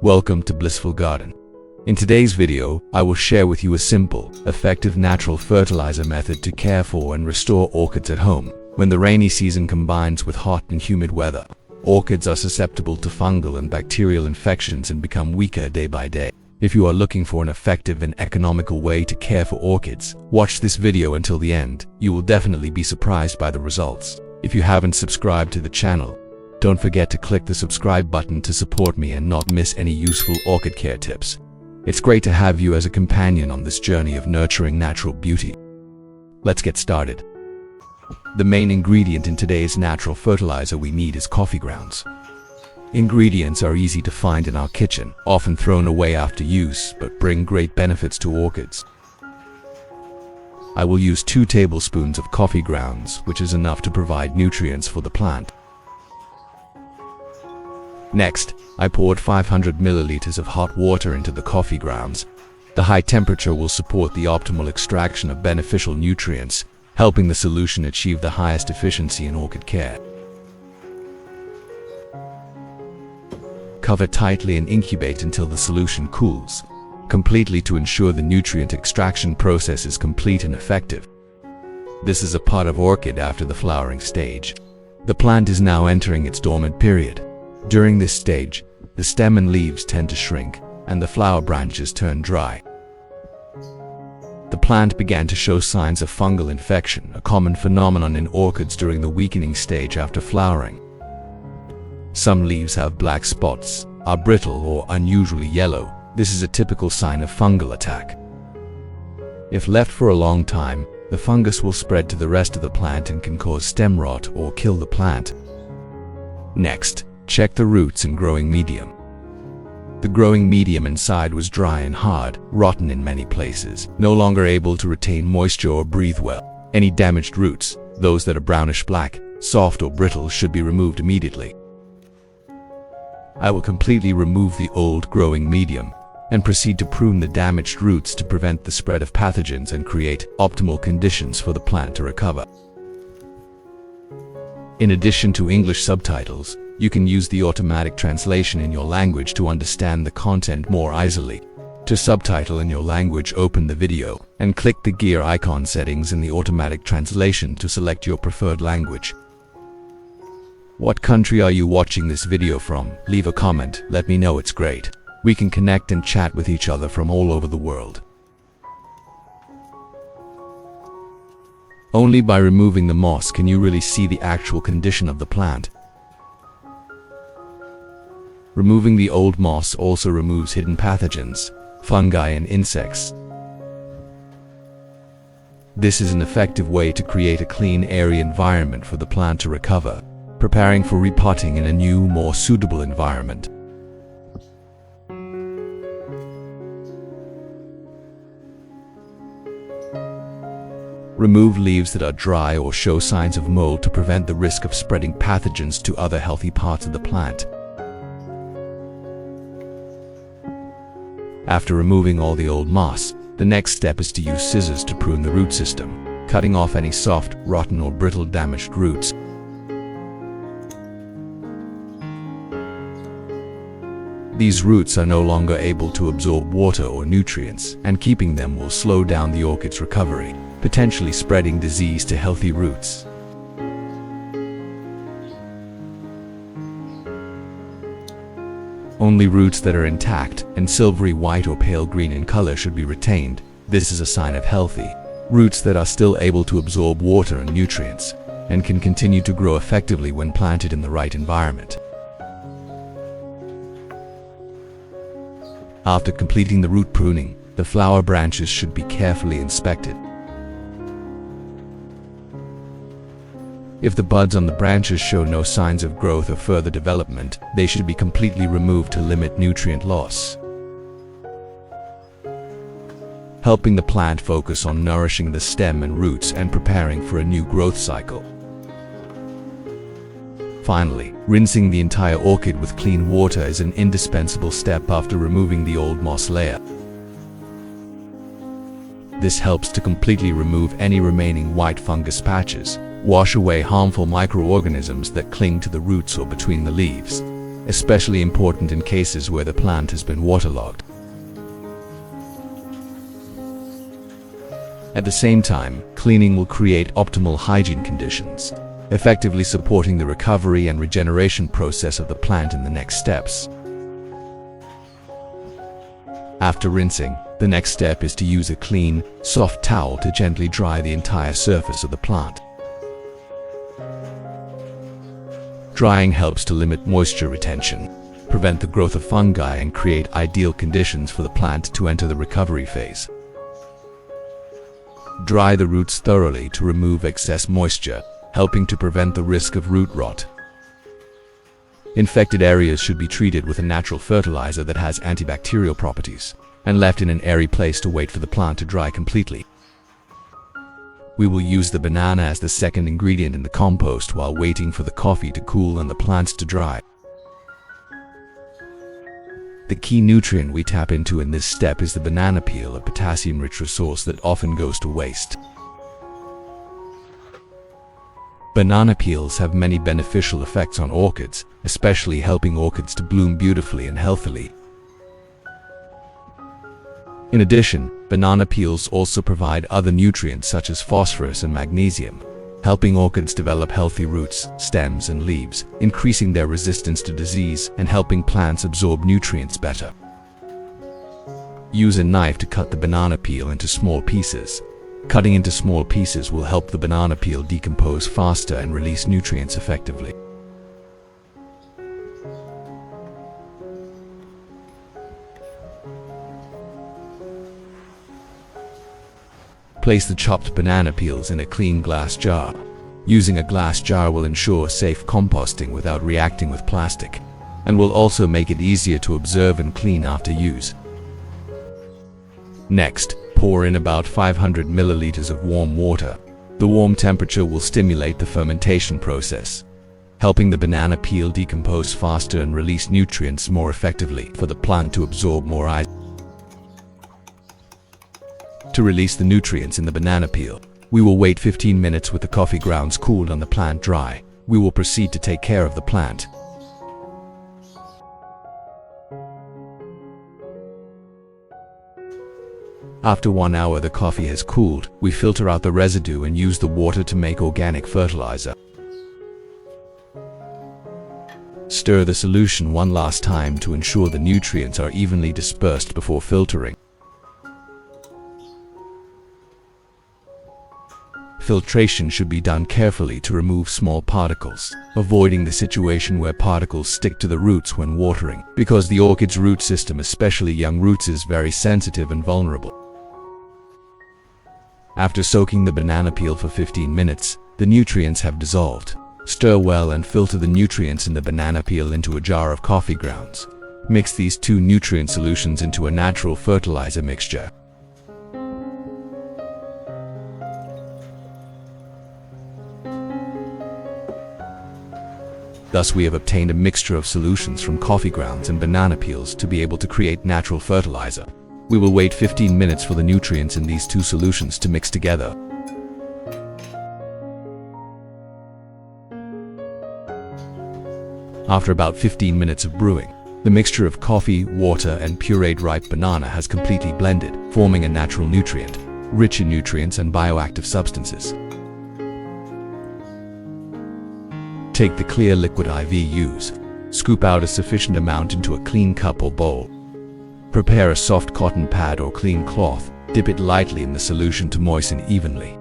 Welcome to Blissful Garden. In today's video, I will share with you a simple, effective natural fertilizer method to care for and restore orchids at home. When the rainy season combines with hot and humid weather, orchids are susceptible to fungal and bacterial infections and become weaker day by day. If you are looking for an effective and economical way to care for orchids, watch this video until the end. You will definitely be surprised by the results. If you haven't subscribed to the channel, don't forget to click the subscribe button to support me and not miss any useful orchid care tips. It's great to have you as a companion on this journey of nurturing natural beauty. Let's get started. The main ingredient in today's natural fertilizer we need is coffee grounds. Ingredients are easy to find in our kitchen, often thrown away after use, but bring great benefits to orchids. I will use 2 tablespoons of coffee grounds, which is enough to provide nutrients for the plant. Next, I poured 500 milliliters of hot water into the coffee grounds. The high temperature will support the optimal extraction of beneficial nutrients, helping the solution achieve the highest efficiency in orchid care. Cover tightly and incubate until the solution cools completely to ensure the nutrient extraction process is complete and effective. This is a part of orchid after the flowering stage. The plant is now entering its dormant period. During this stage, the stem and leaves tend to shrink, and the flower branches turn dry. The plant began to show signs of fungal infection, a common phenomenon in orchids during the weakening stage after flowering. Some leaves have black spots, are brittle or unusually yellow. This is a typical sign of fungal attack. If left for a long time, the fungus will spread to the rest of the plant and can cause stem rot or kill the plant. Next, check the roots and growing medium. The growing medium inside was dry and hard, rotten in many places, no longer able to retain moisture or breathe well. Any damaged roots, those that are brownish black, soft or brittle, should be removed immediately. I will completely remove the old growing medium and proceed to prune the damaged roots to prevent the spread of pathogens and create optimal conditions for the plant to recover. In addition to English subtitles, you can use the automatic translation in your language to understand the content more easily. To subtitle in your language, open the video and click the gear icon settings in the automatic translation to select your preferred language. What country are you watching this video from? Leave a comment, let me know. It's great. We can connect and chat with each other from all over the world. Only by removing the moss can you really see the actual condition of the plant. Removing the old moss also removes hidden pathogens, fungi and insects. This is an effective way to create a clean, airy environment for the plant to recover, preparing for repotting in a new, more suitable environment. Remove leaves that are dry or show signs of mold to prevent the risk of spreading pathogens to other healthy parts of the plant. After removing all the old moss, the next step is to use scissors to prune the root system, cutting off any soft, rotten or brittle damaged roots. These roots are no longer able to absorb water or nutrients, and keeping them will slow down the orchid's recovery, potentially spreading disease to healthy roots. Only roots that are intact and silvery white or pale green in color should be retained. This is a sign of healthy roots that are still able to absorb water and nutrients and can continue to grow effectively when planted in the right environment. After completing the root pruning, the flower branches should be carefully inspected. If the buds on the branches show no signs of growth or further development, they should be completely removed to limit nutrient loss, helping the plant focus on nourishing the stem and roots and preparing for a new growth cycle. Finally, rinsing the entire orchid with clean water is an indispensable step after removing the old moss layer. This helps to completely remove any remaining white fungus patches, wash away harmful microorganisms that cling to the roots or between the leaves, especially important in cases where the plant has been waterlogged. At the same time, cleaning will create optimal hygiene conditions, effectively supporting the recovery and regeneration process of the plant in the next steps. After rinsing, the next step is to use a clean, soft towel to gently dry the entire surface of the plant. Drying helps to limit moisture retention, prevent the growth of fungi, and create ideal conditions for the plant to enter the recovery phase. Dry the roots thoroughly to remove excess moisture, helping to prevent the risk of root rot. Infected areas should be treated with a natural fertilizer that has antibacterial properties, and left in an airy place to wait for the plant to dry completely. We will use the banana as the second ingredient in the compost while waiting for the coffee to cool and the plants to dry. The key nutrient we tap into in this step is the banana peel, a potassium-rich resource that often goes to waste. Banana peels have many beneficial effects on orchids, especially helping orchids to bloom beautifully and healthily. In addition, banana peels also provide other nutrients such as phosphorus and magnesium, helping orchids develop healthy roots, stems, and leaves, increasing their resistance to disease and helping plants absorb nutrients better. Use a knife to cut the banana peel into small pieces. Cutting into small pieces will help the banana peel decompose faster and release nutrients effectively. Place the chopped banana peels in a clean glass jar. Using a glass jar will ensure safe composting without reacting with plastic, and will also make it easier to observe and clean after use. Next, pour in about 500 milliliters of warm water. The warm temperature will stimulate the fermentation process, helping the banana peel decompose faster and release nutrients more effectively for the plant to absorb more ice. To release the nutrients in the banana peel, we will wait 15 minutes with the coffee grounds cooled and the plant dry. We will proceed to take care of the plant. After 1 hour the coffee has cooled, we filter out the residue and use the water to make organic fertilizer. Stir the solution one last time to ensure the nutrients are evenly dispersed before filtering. Filtration should be done carefully to remove small particles, avoiding the situation where particles stick to the roots when watering, because the orchid's root system, especially young roots, is very sensitive and vulnerable. After soaking the banana peel for 15 minutes, the nutrients have dissolved. Stir well and filter the nutrients in the banana peel into a jar of coffee grounds. Mix these two nutrient solutions into a natural fertilizer mixture. Thus we have obtained a mixture of solutions from coffee grounds and banana peels to be able to create natural fertilizer. We will wait 15 minutes for the nutrients in these two solutions to mix together. After about 15 minutes of brewing, the mixture of coffee, water, and pureed ripe banana has completely blended, forming a natural nutrient, rich in nutrients and bioactive substances. Take the clear liquid IV use. Scoop out a sufficient amount into a clean cup or bowl. Prepare a soft cotton pad or clean cloth. Dip it lightly in the solution to moisten evenly.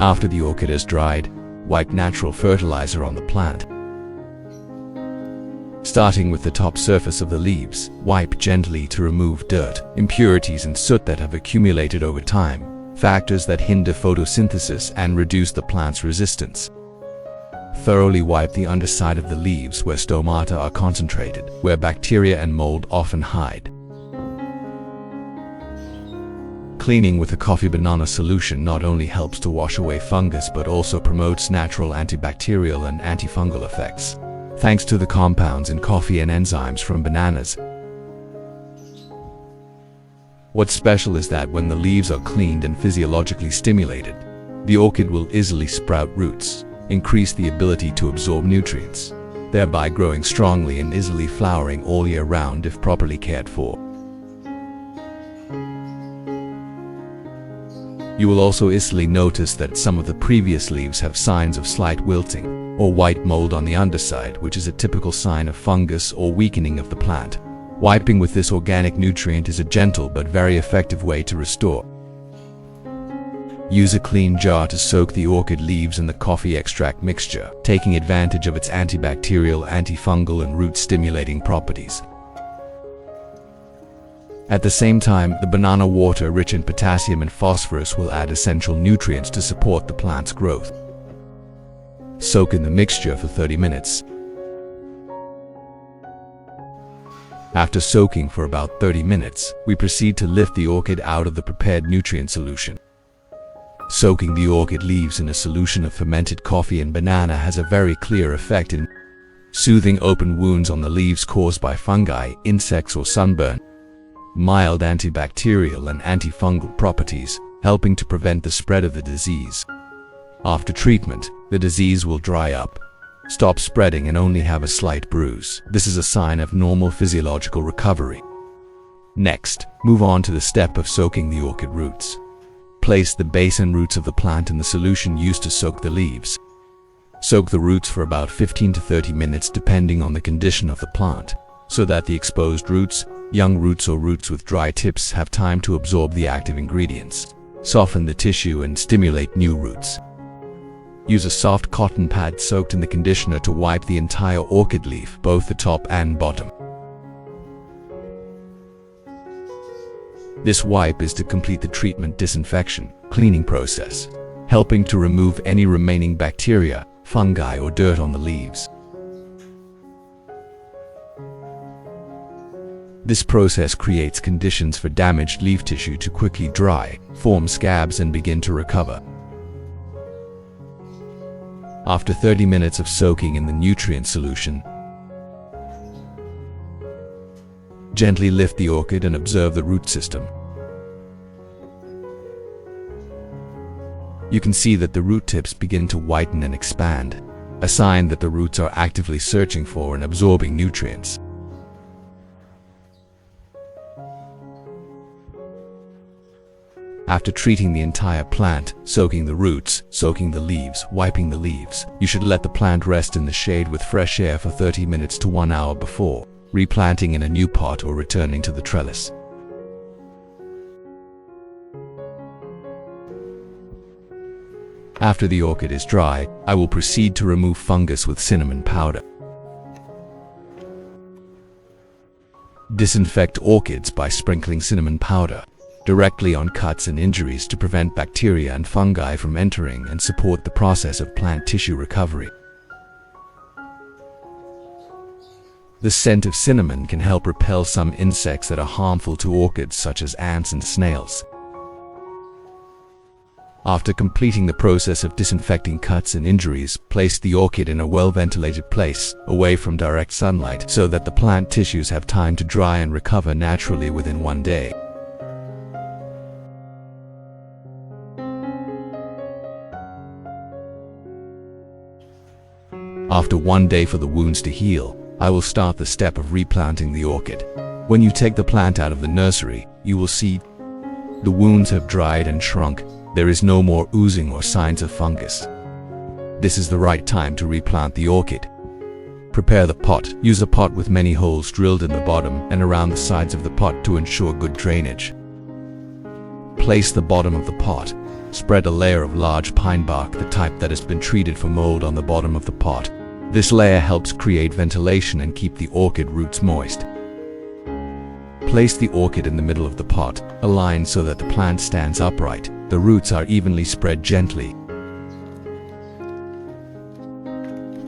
After the orchid has dried, wipe natural fertilizer on the plant. Starting with the top surface of the leaves, wipe gently to remove dirt, impurities, and soot that have accumulated over time, factors that hinder photosynthesis and reduce the plant's resistance. Thoroughly wipe the underside of the leaves where stomata are concentrated, where bacteria and mold often hide. Cleaning with a coffee banana solution not only helps to wash away fungus but also promotes natural antibacterial and antifungal effects, thanks to the compounds in coffee and enzymes from bananas. What's special is that when the leaves are cleaned and physiologically stimulated, the orchid will easily sprout roots, increase the ability to absorb nutrients. thereby growing strongly and easily flowering all year round if properly cared for. You will also easily notice that some of the previous leaves have signs of slight wilting or white mold on the underside, which is a typical sign of fungus or weakening of the plant. Wiping with this organic nutrient is a gentle but very effective way to restore. Use a clean jar to soak the orchid leaves in the coffee extract mixture, taking advantage of its antibacterial, antifungal, and root-stimulating properties. At the same time, the banana water, rich in potassium and phosphorus, will add essential nutrients to support the plant's growth. Soak in the mixture for 30 minutes. After soaking for about 30 minutes, we proceed to lift the orchid out of the prepared nutrient solution. Soaking the orchid leaves in a solution of fermented coffee and banana has a very clear effect in soothing open wounds on the leaves caused by fungi, insects, or sunburn. Mild antibacterial and antifungal properties, helping to prevent the spread of the disease. After treatment, the disease will dry up, stop spreading, and only have a slight bruise. This is a sign of normal physiological recovery. Next, move on to the step of soaking the orchid roots. Place the base and roots of the plant in the solution used to soak the leaves. Soak the roots for about 15 to 30 minutes depending on the condition of the plant, so that the exposed roots, young roots, or roots with dry tips have time to absorb the active ingredients, soften the tissue, and stimulate new roots. Use a soft cotton pad soaked in the conditioner to wipe the entire orchid leaf, both the top and bottom. This wipe is to complete the treatment disinfection, cleaning process, helping to remove any remaining bacteria, fungi, or dirt on the leaves. This process creates conditions for damaged leaf tissue to quickly dry, form scabs, and begin to recover. After 30 minutes of soaking in the nutrient solution, gently lift the orchid and observe the root system. You can see that the root tips begin to whiten and expand, a sign that the roots are actively searching for and absorbing nutrients. After treating the entire plant, soaking the roots, soaking the leaves, wiping the leaves, you should let the plant rest in the shade with fresh air for 30 minutes to 1 hour before replanting in a new pot or returning to the trellis. After the orchid is dry, I will proceed to remove fungus with cinnamon powder. Disinfect orchids by sprinkling cinnamon powder directly on cuts and injuries to prevent bacteria and fungi from entering and support the process of plant tissue recovery. The scent of cinnamon can help repel some insects that are harmful to orchids, such as ants and snails. After completing the process of disinfecting cuts and injuries, place the orchid in a well-ventilated place, away from direct sunlight, so that the plant tissues have time to dry and recover naturally within 1 day. After 1 day for the wounds to heal, I will start the step of replanting the orchid. When you take the plant out of the nursery, you will see the wounds have dried and shrunk. There is no more oozing or signs of fungus. This is the right time to replant the orchid. Prepare the pot. Use a pot with many holes drilled in the bottom and around the sides of the pot to ensure good drainage. Place the bottom of the pot. Spread a layer of large pine bark, the type that has been treated for mold, on the bottom of the pot. This layer helps create ventilation and keep the orchid roots moist. Place the orchid in the middle of the pot, aligned so that the plant stands upright. The roots are evenly spread gently.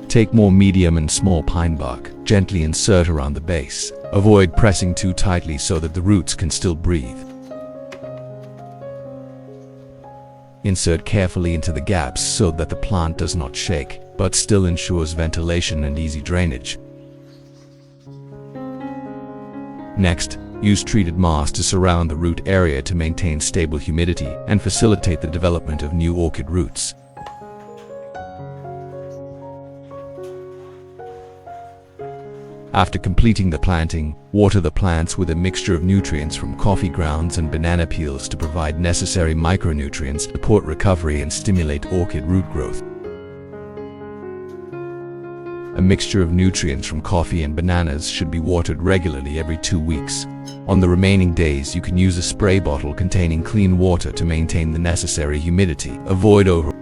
Take more medium and small pine bark, gently insert around the base. Avoid pressing too tightly so that the roots can still breathe. Insert carefully into the gaps so that the plant does not shake, but still ensures ventilation and easy drainage. Next, use treated moss to surround the root area to maintain stable humidity and facilitate the development of new orchid roots. After completing the planting, water the plants with a mixture of nutrients from coffee grounds and banana peels to provide necessary micronutrients, support recovery, and stimulate orchid root growth. A mixture of nutrients from coffee and bananas should be watered regularly every 2 weeks. On the remaining days, you can use a spray bottle containing clean water to maintain the necessary humidity. Avoid over.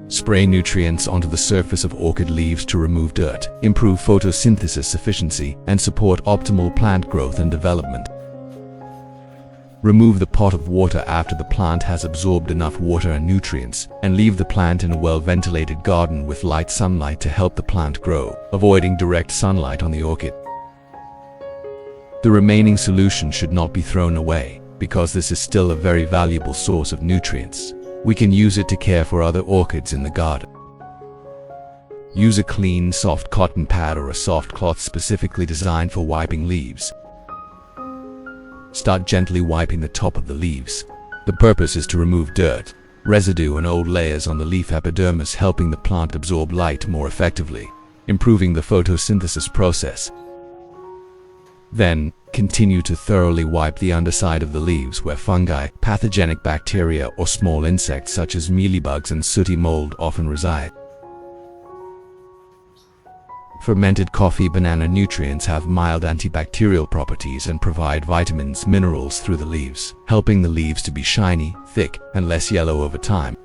Spray nutrients onto the surface of orchid leaves to remove dirt, improve photosynthesis efficiency, and support optimal plant growth and development. Remove the pot of water after the plant has absorbed enough water and nutrients, and leave the plant in a well-ventilated garden with light sunlight to help the plant grow, avoiding direct sunlight on the orchid. The remaining solution should not be thrown away, because this is still a very valuable source of nutrients. We can use it to care for other orchids in the garden. Use a clean, soft cotton pad or a soft cloth specifically designed for wiping leaves. Start gently wiping the top of the leaves. The purpose is to remove dirt, residue, and old layers on the leaf epidermis, helping the plant absorb light more effectively, improving the photosynthesis process. Then, continue to thoroughly wipe the underside of the leaves where fungi, pathogenic bacteria, or small insects such as mealybugs and sooty mold often reside. Fermented coffee banana nutrients have mild antibacterial properties and provide vitamins, minerals through the leaves, helping the leaves to be shiny, thick, and less yellow over time.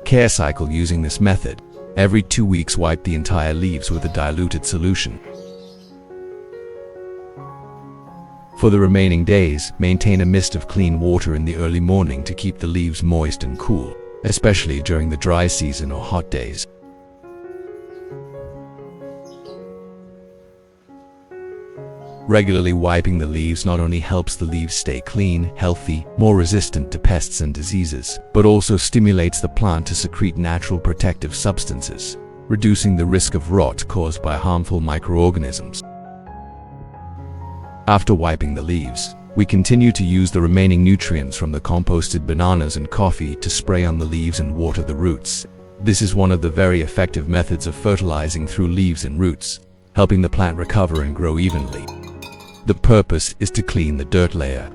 Care cycle using this method. Every 2 weeks, wipe the entire leaves with a diluted solution. For the remaining days, maintain a mist of clean water in the early morning to keep the leaves moist and cool, especially during the dry season or hot days. Regularly wiping the leaves not only helps the leaves stay clean, healthy, more resistant to pests and diseases, but also stimulates the plant to secrete natural protective substances, reducing the risk of rot caused by harmful microorganisms. After wiping the leaves, we continue to use the remaining nutrients from the composted bananas and coffee to spray on the leaves and water the roots. This is one of the very effective methods of fertilizing through leaves and roots, helping the plant recover and grow evenly. The purpose is to clean the dirt layer,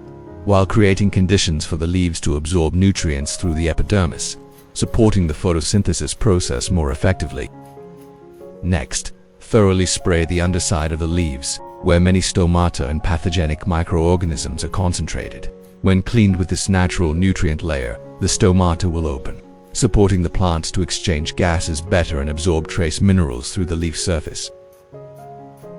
while creating conditions for the leaves to absorb nutrients through the epidermis, supporting the photosynthesis process more effectively. Next, thoroughly spray the underside of the leaves, where many stomata and pathogenic microorganisms are concentrated. When cleaned with this natural nutrient layer, the stomata will open, supporting the plants to exchange gases better and absorb trace minerals through the leaf surface.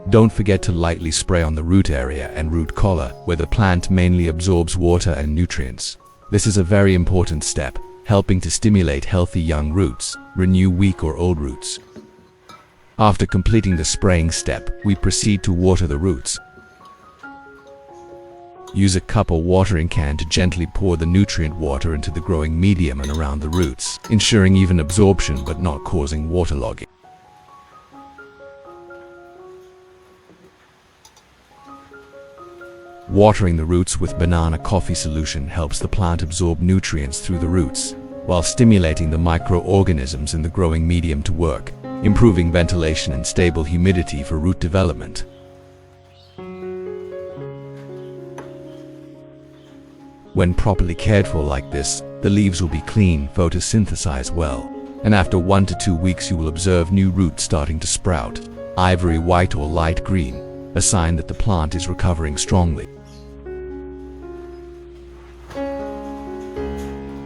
Don't forget to lightly spray on the root area and root collar, where the plant mainly absorbs water and nutrients. This is a very important step, helping to stimulate healthy young roots, renew weak or old roots. After completing the spraying step, we proceed to water the roots. Use a cup or watering can to gently pour the nutrient water into the growing medium and around the roots, ensuring even absorption but not causing waterlogging. Watering the roots with banana coffee solution helps the plant absorb nutrients through the roots, while stimulating the microorganisms in the growing medium to work, improving ventilation and stable humidity for root development. When properly cared for like this, the leaves will be clean, photosynthesize well, and after 1 to 2 weeks you will observe new roots starting to sprout, ivory white or light green, a sign that the plant is recovering strongly.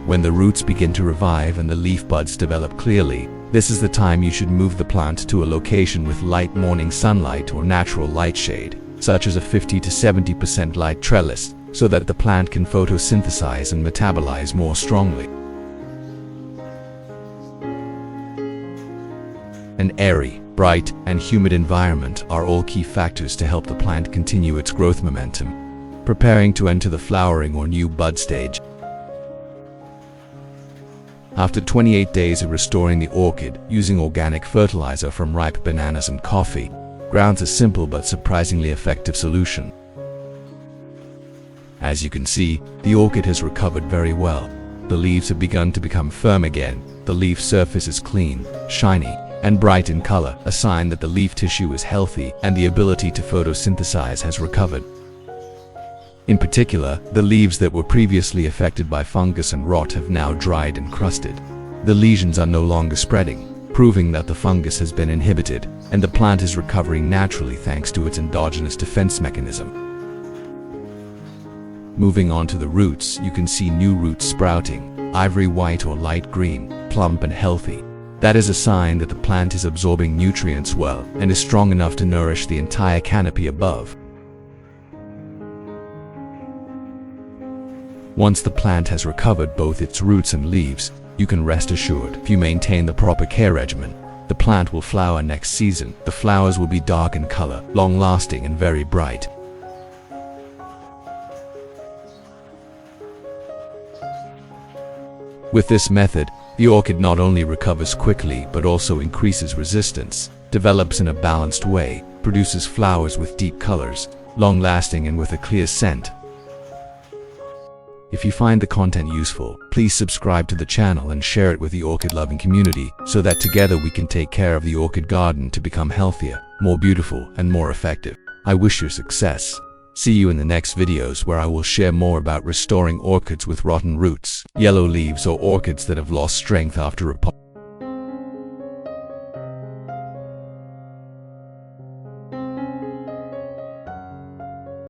When the roots begin to revive and the leaf buds develop clearly, this is the time you should move the plant to a location with light morning sunlight or natural light shade, such as a 50 to 70% light trellis, so that the plant can photosynthesize and metabolize more strongly. An airy, bright, and humid environment are all key factors to help the plant continue its growth momentum, preparing to enter the flowering or new bud stage. After 28 days of restoring the orchid using organic fertilizer from ripe bananas and coffee, grounds a simple but surprisingly effective solution. As you can see, the orchid has recovered very well, The leaves have begun to become firm again. The leaf surface is clean, shiny, and bright in color, a sign that the leaf tissue is healthy and the ability to photosynthesize has recovered. In particular, the leaves that were previously affected by fungus and rot have now dried and crusted. The lesions are no longer spreading, proving that the fungus has been inhibited, and the plant is recovering naturally thanks to its endogenous defense mechanism. Moving on to the roots, you can see new roots sprouting, ivory white or light green, plump and healthy. That is a sign that the plant is absorbing nutrients well and is strong enough to nourish the entire canopy above. Once the plant has recovered both its roots and leaves, you can rest assured. If you maintain the proper care regimen, the plant will flower next season. The flowers will be dark in color, long-lasting and very bright. With this method, the orchid not only recovers quickly but also increases resistance, develops in a balanced way, produces flowers with deep colors, long-lasting and with a clear scent. If you find the content useful, please subscribe to the channel and share it with the orchid-loving community so that together we can take care of the orchid garden to become healthier, more beautiful, and more effective. I wish you success. See you in the next videos where I will share more about restoring orchids with rotten roots, yellow leaves, or orchids that have lost strength after repotting.